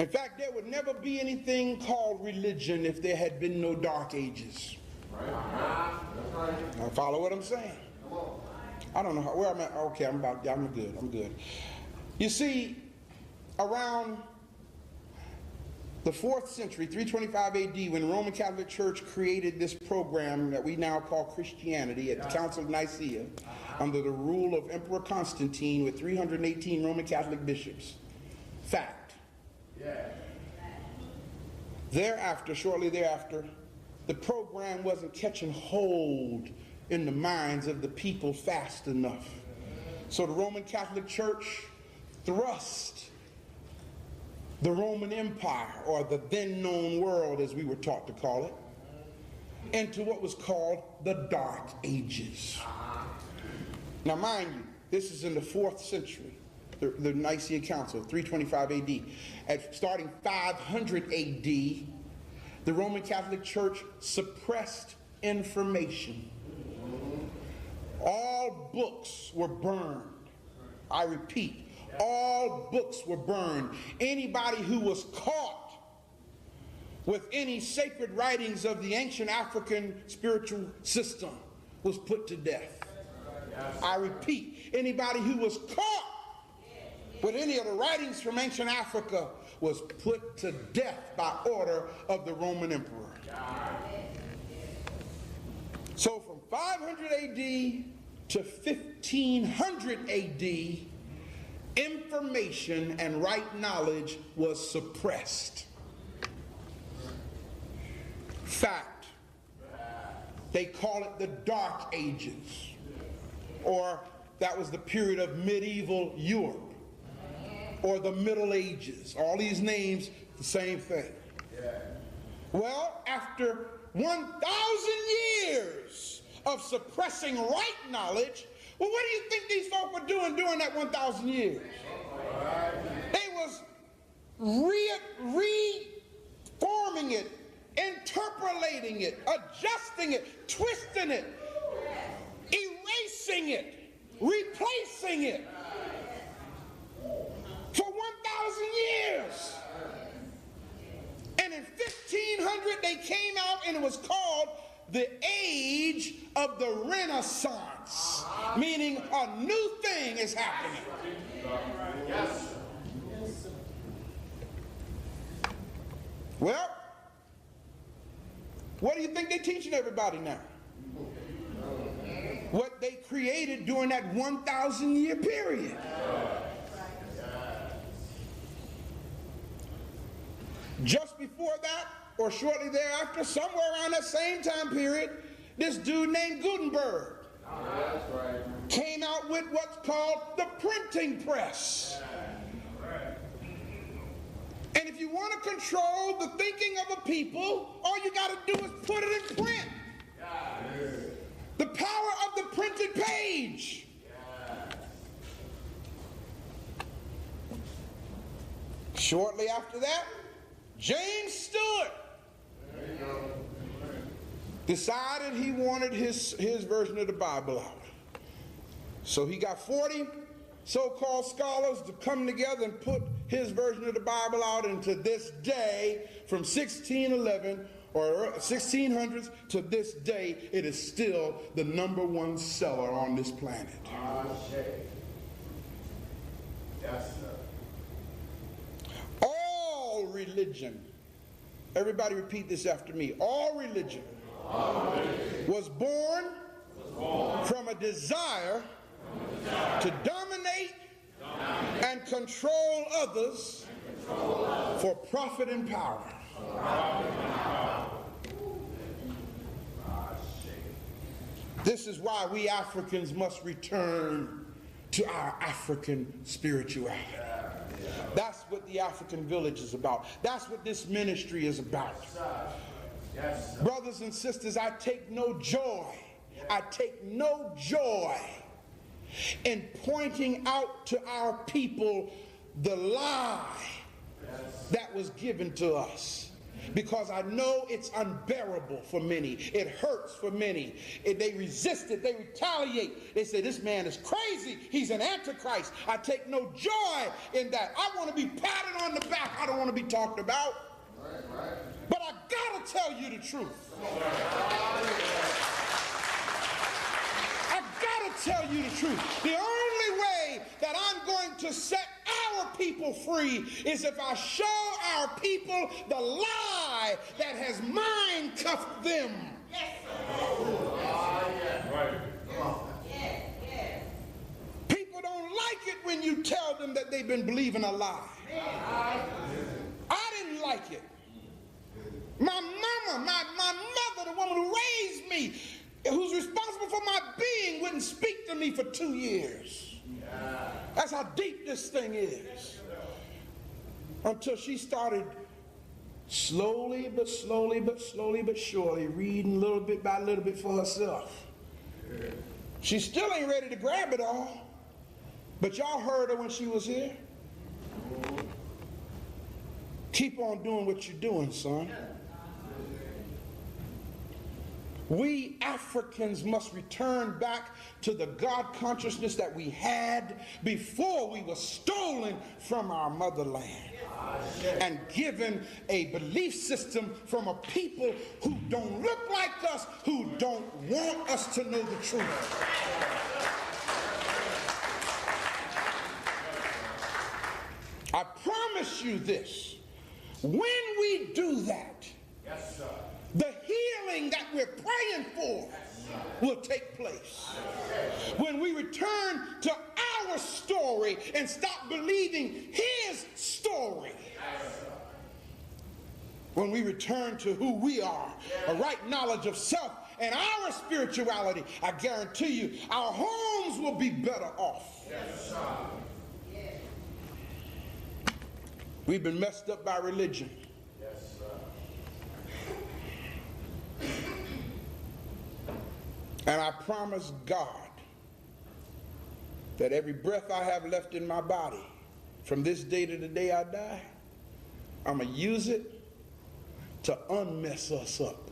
In fact, there would never be anything called religion if there had been no dark ages. Now follow what I'm saying? I don't know where I'm at. Okay, I'm good. You see, around the 4th century, 325 AD, when the Roman Catholic Church created this program that we now call Christianity at the Council of Nicaea, under the rule of Emperor Constantine with 318 Roman Catholic bishops. Fact. Thereafter, shortly thereafter, the program wasn't catching hold in the minds of the people fast enough. So the Roman Catholic Church thrust the Roman Empire, or the then known world as we were taught to call it, into what was called the Dark Ages. Now mind you, this is in the 4th century, the Nicaea Council, 325 AD. Starting 500 AD, the Roman Catholic Church suppressed information. All books were burned. I repeat, all books were burned. Anybody who was caught with any sacred writings of the ancient African spiritual system was put to death. I repeat, anybody who was caught with any of the writings from ancient Africa was put to death by order of the Roman emperor. So from 500 AD to 1500 AD, information and right knowledge was suppressed. Fact. They call it the Dark Ages, or that was the period of medieval Europe, or the Middle Ages. All these names, the same thing. Well, after 1,000 years of suppressing right knowledge, well, what do you think these folk were doing during that 1,000 years? They was reforming it, interpolating it, adjusting it, twisting it, erasing it, replacing it for 1,000 years. And in 1500 they came out and it was called the age of the Renaissance, meaning a new thing is happening. Yes. Well, what do you think they're teaching everybody now? What they created during that 1,000 year period. Just before that, or shortly thereafter, somewhere around that same time period, this dude named Gutenberg came out with what's called the printing press. And if you want to control the thinking of a people, all you got to do is put it in print. The power of the printed page. Shortly after that, James Stewart decided he wanted his version of the Bible out. So he got 40 so-called scholars to come together and put his version of the Bible out, and to this day, from 1611 or 1600s to this day, it is still the #1 seller on this planet. Yes, sir. All religion, everybody repeat this after me, all religion was born from a desire to dominate and control others for profit and power. This is why we Africans must return to our African spirituality. That's what the African village is about. That's what this ministry is about. Yes, brothers and sisters, I take no joy in pointing out to our people the lie that was given to us. because I know it's unbearable for many. It hurts for many. They resist it. They retaliate. They say, this man is crazy. He's an antichrist. I take no joy in that. I want to be patted on the back. I don't want to be talked about. Right. But I got to tell you the truth. I got to tell you the truth. The only way that I'm going to set our people free is if I show our people the lie that has mind cuffed them. Yes, people don't like it when you tell them that they've been believing a lie. I didn't like it. My mama, my mother, the woman who raised me, who's responsible for my being, wouldn't speak to me for 2 years. That's how deep this thing is. Until she started slowly but surely reading little bit by little bit for herself. She still ain't ready to grab it all. But y'all heard her when she was here. Keep on doing what you're doing, son. We Africans must return back to the God consciousness that we had before we were stolen from our motherland and given a belief system from a people who don't look like us, who don't want us to know the truth. I promise you this, when we do that, yes, sir, the healing that we're praying for will take place. When we return to our story and stop believing his story. When we return to who we are, a right knowledge of self and our spirituality, I guarantee you our homes will be better off. We've been messed up by religion. And I promise God that every breath I have left in my body, from this day to the day I die, I'm going to use it to unmess us up.